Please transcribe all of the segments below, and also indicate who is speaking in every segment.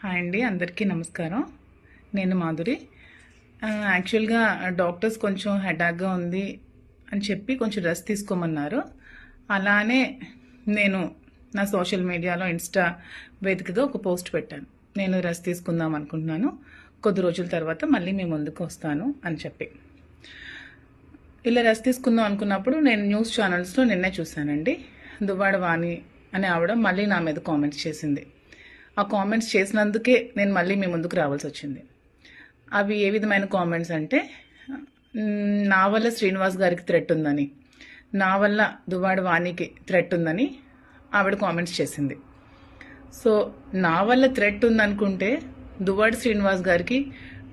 Speaker 1: Hi అండి, అందరికీ నమస్కారం. నేను మాధురి. యాక్చువల్గా డాక్టర్స్ కొంచెం హెడాక్గా ఉంది అని చెప్పి కొంచెం రెస్ట్ తీసుకోమన్నారు. అలానే నేను నా సోషల్ మీడియాలో ఇన్స్టా వేదికగా ఒక పోస్ట్ పెట్టాను. నేను రెస్ట్ తీసుకుందాం అనుకుంటున్నాను, కొద్ది రోజుల తర్వాత మళ్ళీ మీ ముందుకు వస్తాను అని చెప్పి. ఇలా రెస్ట్ తీసుకుందాం అనుకున్నప్పుడు నేను న్యూస్ ఛానల్స్లో నిన్నే చూశానండి. దువ్వాడ వాణి అనే ఆవిడ మళ్ళీ నా మీద కామెంట్స్ చేసింది. ఆ కామెంట్స్ చేసినందుకే నేను మళ్ళీ మీ ముందుకు రావాల్సి వచ్చింది. అవి ఏ విధమైన కామెంట్స్ అంటే, నా వల్ల శ్రీనివాస్ గారికి థ్రెట్ ఉందని, నా వల్ల దువ్వాడ వాణికి థ్రెట్ ఉందని ఆవిడ కామెంట్స్ చేసింది. సో నా వల్ల థ్రెట్ ఉందనుకుంటే దువ్వాడ శ్రీనివాస్ గారికి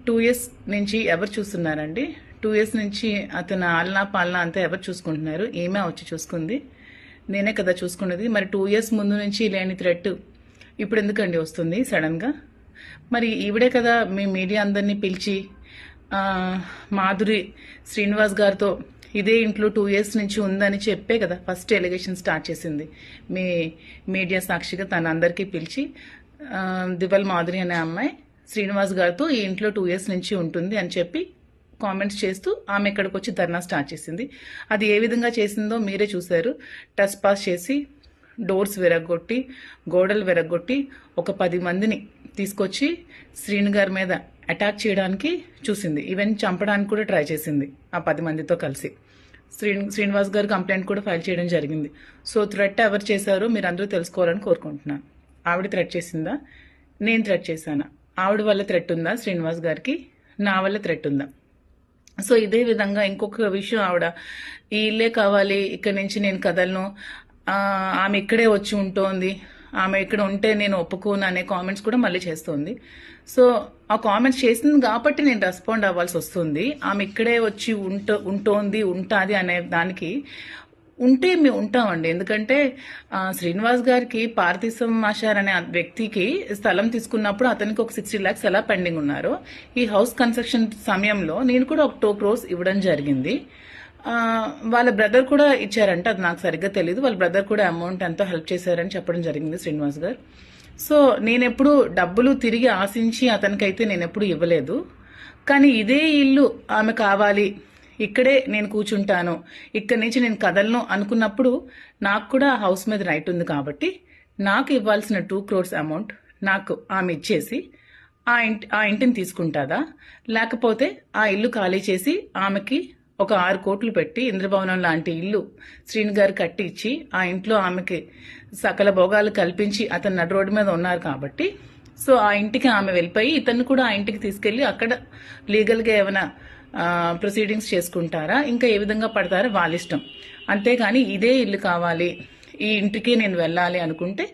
Speaker 1: 2 years నుంచి ఎవరు చూస్తున్నారండి? 2 years నుంచి అతను ఆలనా పాలనా అంతా ఎవరు చూసుకుంటున్నారు? ఏమే వచ్చి చూసుకుంది? నేనే కదా చూసుకున్నది. మరి 2 years ముందు నుంచి లేని థ్రెట్ ఇప్పుడు ఎందుకండి వస్తుంది సడన్గా? మరి ఈవిడే కదా మీ మీడియా అందరినీ పిలిచి మాధురి శ్రీనివాస్ గారితో ఇదే ఇంట్లో 2 years నుంచి ఉందని చెప్పే కదా ఫస్ట్ ఎలిగేషన్ స్టార్ట్ చేసింది. మీ మీడియా సాక్షిగా తన అందరికీ పిలిచి దివల్ మాధురి అనే అమ్మాయి శ్రీనివాస్ గారితో ఈ ఇంట్లో 2 years నుంచి ఉంటుంది అని చెప్పి కామెంట్స్ చేస్తూ ఆమె ఇక్కడికి వచ్చి ధర్నా స్టార్ట్ చేసింది. అది ఏ విధంగా చేసిందో మీరే చూశారు. టచ్ పాస్ చేసి, డోర్స్ విరగొట్టి, గోడలు విరగొట్టి, ఒక 10 మందిని తీసుకొచ్చి శ్రీను గారి మీద అటాక్ చేయడానికి చూసింది. ఈవెన్ చంపడానికి కూడా ట్రై చేసింది ఆ 10 మందితో కలిసి. శ్రీనివాస్ గారు కంప్లైంట్ కూడా ఫైల్ చేయడం జరిగింది. సో థ్రెట్ ఎవరు చేశారో మీరు అందరూ తెలుసుకోవాలని కోరుకుంటున్నాను. ఆవిడ థ్రెట్ చేసిందా? నేను థ్రెట్ చేశానా? ఆవిడ వల్ల థ్రెట్ ఉందా శ్రీనివాస్ గారికి? నా వల్ల థ్రెట్ ఉందా? సో ఇదే విధంగా ఇంకొక విషయం, ఆవిడ ఈ ఇల్లే కావాలి, ఇక్కడి నుంచి నేను కదలను, ఆమె ఇక్కడే వచ్చి ఉంటోంది, ఆమె ఇక్కడ ఉంటే నేను ఒప్పుకోను అనే కామెంట్స్ కూడా మళ్ళీ చేస్తుంది. సో ఆ కామెంట్స్ చేసింది కాబట్టి నేను రెస్పాండ్ అవ్వాల్సి వస్తుంది. ఆమె ఇక్కడే వచ్చి ఉంటుంది అనే దానికి ఉంటే మేము ఉంటామండి. ఎందుకంటే శ్రీనివాస్ గారికి పార్థిసం ఆశార్ అనే వ్యక్తికి స్థలం తీసుకున్నప్పుడు అతనికి ఒక 60 lakhs ఎలా పెండింగ్ ఉన్నారు. ఈ హౌస్ కన్స్ట్రక్షన్ సమయంలో నేను కూడా ఒక 2 crores ఇవ్వడం జరిగింది. వాళ్ళ బ్రదర్ కూడా ఇచ్చారంట, అది నాకు సరిగ్గా తెలియదు. వాళ్ళ బ్రదర్ కూడా అమౌంట్ ఎంతో హెల్ప్ చేశారని చెప్పడం జరిగింది శ్రీనివాస్ గారు. సో నేనెప్పుడు డబ్బులు తిరిగి ఆశించి అతనికైతే నేనెప్పుడు ఇవ్వలేదు. కానీ ఇదే ఇల్లు ఆమె కావాలి, ఇక్కడే నేను కూర్చుంటాను, ఇక్కడి నుంచి నేను కదలను అనుకున్నప్పుడు నాకు కూడా హౌస్ మీద రైట్ ఉంది. కాబట్టి నాకు ఇవ్వాల్సిన 2 crores అమౌంట్ నాకు ఆమె ఇచ్చేసి ఆ ఇంటిని తీసుకుంటాదా, లేకపోతే ఆ ఇల్లు ఖాళీ చేసి ఆమెకి ఒక 6 కోట్లు పెట్టి ఇంద్రభవనం లాంటి ఇల్లు శ్రీను గారు కట్టి ఇచ్చి ఆ ఇంట్లో ఆమెకి సకల భోగాలు కల్పించి అతను నడు రోడ్డు మీద ఉన్నారు కాబట్టి సో ఆ ఇంటికి ఆమె వెళ్ళిపోయి ఇతన్ని కూడా ఆ ఇంటికి తీసుకెళ్లి అక్కడ లీగల్గా ఏమైనా ప్రొసీడింగ్స్ చేసుకుంటారా, ఇంకా ఏ విధంగా పడతారో వాళ్ళ ఇష్టం. అంతేగాని ఇదే ఇల్లు కావాలి, ఈ ఇంటికి నేను వెళ్ళాలి అనుకుంటే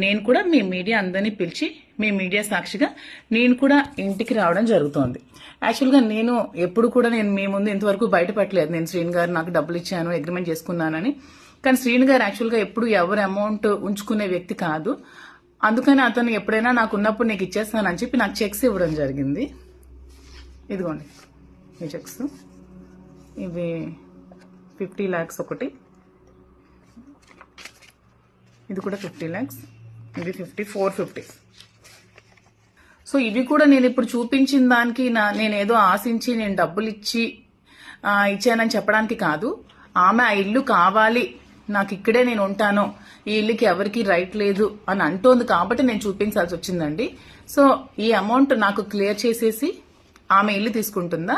Speaker 1: నేను కూడా మీ మీడియా అందరినీ పిలిచి మీ మీడియా సాక్షిగా నేను కూడా ఇంటికి రావడం జరుగుతోంది. యాక్చువల్గా నేను ఎప్పుడు కూడా నేను మీ ముందు ఇంతవరకు బయటపెట్టలేదు నేను శ్రీను గారు నాకు డబ్బులు ఇచ్చాను, అగ్రిమెంట్ చేసుకున్నానని. కానీ శ్రీను గారు యాక్చువల్గా ఎప్పుడు ఎవరు అమౌంట్ ఉంచుకునే వ్యక్తి కాదు. అందుకని అతను ఎప్పుడైనా నాకు ఉన్నప్పుడు నీకు ఇచ్చేస్తానని చెప్పి నాకు చెక్స్ ఇవ్వడం జరిగింది. ఇదిగోండి ఈ చెక్స్, ఇవి 50 lakhs ఒకటి, ఇది కూడా 50 lakhs, ఇది 450. సో ఇవి కూడా నేను ఇప్పుడు చూపించిన దానికి నేనేదో ఆశించి నేను డబ్బులు ఇచ్చానని చెప్పడానికి కాదు. ఆమె ఆ ఇల్లు కావాలి, నాకు ఇక్కడే నేను ఉంటాను, ఈ ఇల్లుకి ఎవరికి రైట్ లేదు అని అంటోంది కాబట్టి నేను చూపించాల్సి వచ్చిందండి. సో ఈ అమౌంట్ నాకు క్లియర్ చేసేసి ఆమె ఇల్లు తీసుకుంటుందా,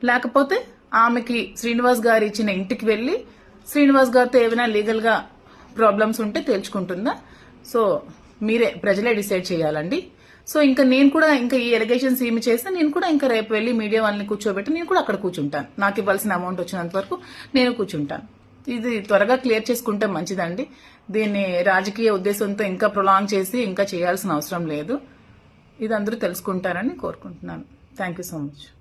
Speaker 1: లేకపోతే ఆమెకి శ్రీనివాస్ గారు ఇచ్చిన ఇంటికి వెళ్ళి శ్రీనివాస్ గారితో ఏమైనా లీగల్గా ప్రాబ్లమ్స్ ఉంటే తేల్చుకుంటుందా? సో మీరే ప్రజలే డిసైడ్ చేయాలండి. సో ఇంకా నేను కూడా ఇంకా ఈ ఎలిగేషన్స్ ఏమి చేస్తే నేను కూడా ఇంకా రేపు వెళ్ళి మీడియా వాళ్ళని కూర్చోబెట్టి నేను కూడా అక్కడ కూర్చుంటాను. నాకు ఇవ్వాల్సిన అమౌంట్ వచ్చినంత వరకు నేను కూర్చుంటాను. ఇది త్వరగా క్లియర్ చేసుకుంటే మంచిదండి. దీన్ని రాజకీయ ఉద్దేశంతో ఇంకా ప్రొలాంగ్ చేసి ఇంకా చేయాల్సిన అవసరం లేదు. ఇది అందరూ తెలుసుకుంటారని కోరుకుంటున్నాను. Thank you so much.